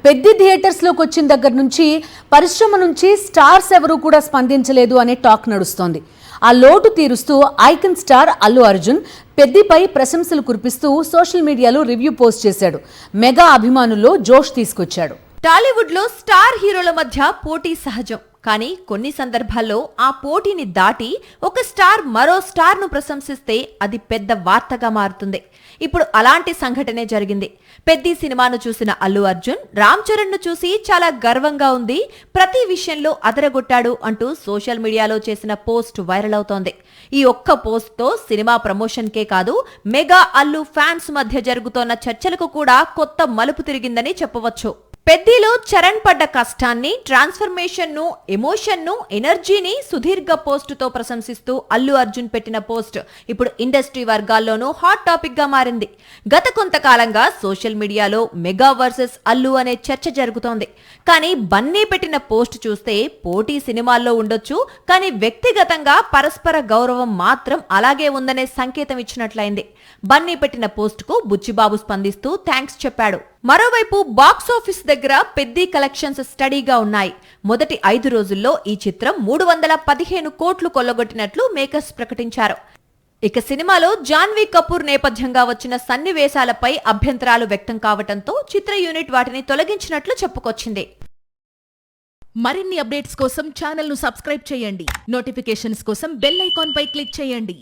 పెద్ద థియేటర్స్ లోకి వచ్చిన దగ్గర నుంచి పరిశ్రమ నుంచి స్టార్స్ ఎవరు కూడా స్పందించలేదు అనే టాక్ నడుస్తోంది. ఆ లోటు తీరుస్తూ ఐకన్ స్టార్ అల్లు అర్జున్ పెద్దిపై ప్రశంసలు కురిపిస్తూ సోషల్ మీడియాలో రివ్యూ పోస్ట్ చేశాడు. మెగా అభిమానుల్లో జోష్ తీసుకొచ్చాడు. టాలీవుడ్ లో స్టార్ హీరోల మధ్య పోటీ సహజం. కానీ కొన్ని సందర్భాల్లో ఆ పోటీని దాటి ఒక స్టార్ మరో స్టార్ ను ప్రశంసిస్తే అది పెద్ద వార్తగా మారుతుంది. ఇప్పుడు అలాంటి సంఘటనే జరిగింది. పెద్ది సినిమాను చూసిన అల్లు అర్జున్ రామ్ చరణ్ ను చూసి చాలా గర్వంగా ఉంది, ప్రతి విషయంలో అదరగొట్టాడు అంటూ సోషల్ మీడియాలో చేసిన పోస్ట్ వైరల్ అవుతోంది. ఈ ఒక్క పోస్ట్ తో సినిమా ప్రమోషన్ కే కాదు, మెగా అల్లు ఫ్యాన్స్ మధ్య జరుగుతోన్న చర్చలకు కూడా కొత్త మలుపు తిరిగిందని చెప్పవచ్చు. పెద్దిలో చరణ్ పడ్డ కష్టాన్ని, ట్రాన్స్ఫర్మేషన్ ను, ఎమోషన్ ను, ఎనర్జీని సుదీర్ఘ పోస్ట్ తో ప్రశంసిస్తూ అల్లు అర్జున్ పెట్టిన పోస్ట్ ఇప్పుడు ఇండస్ట్రీ వర్గాల్లోనూ హాట్ టాపిక్ గా మారింది. గత కొంతకాలంగా సోషల్ మీడియాలో మెగా వర్సెస్ అల్లు అనే చర్చ జరుగుతోంది. కానీ బన్నీ పెట్టిన పోస్ట్ చూస్తే పోటీ సినిమాల్లో ఉండొచ్చు, కానీ వ్యక్తిగతంగా పరస్పర గౌరవం మాత్రం అలాగే ఉందనే సంకేతం ఇచ్చినట్లయింది. బన్నీ పెట్టిన పోస్ట్ కు బుచ్చిబాబు స్పందిస్తూ థ్యాంక్స్ చెప్పాడు. మరోవైపు బాక్స్ ఆఫీస్ దగ్గర పెద్ది కలెక్షన్స్ స్టడీగా ఉన్నాయి. మొదటి 5 రోజుల్లో ఈ చిత్రం 315 కోట్లు కొల్లగొట్టినట్లు మేకర్స్ ప్రకటించారు. ఇక సినిమాలో జాన్వీ కపూర్ నేపథ్యంగా వచ్చిన సన్నివేశాలపై అభ్యంతరాలు వ్యక్తం కావడంతో చిత్ర యూనిట్ వాటిని తొలగించినట్లు చెప్పుకొచ్చింది. మరిన్ని అప్డేట్స్ కోసం ఛానల్ ను సబ్స్క్రైబ్ చేయండి. నోటిఫికేషన్స్ కోసం బెల్ ఐకాన్ పై క్లిక్ చేయండి.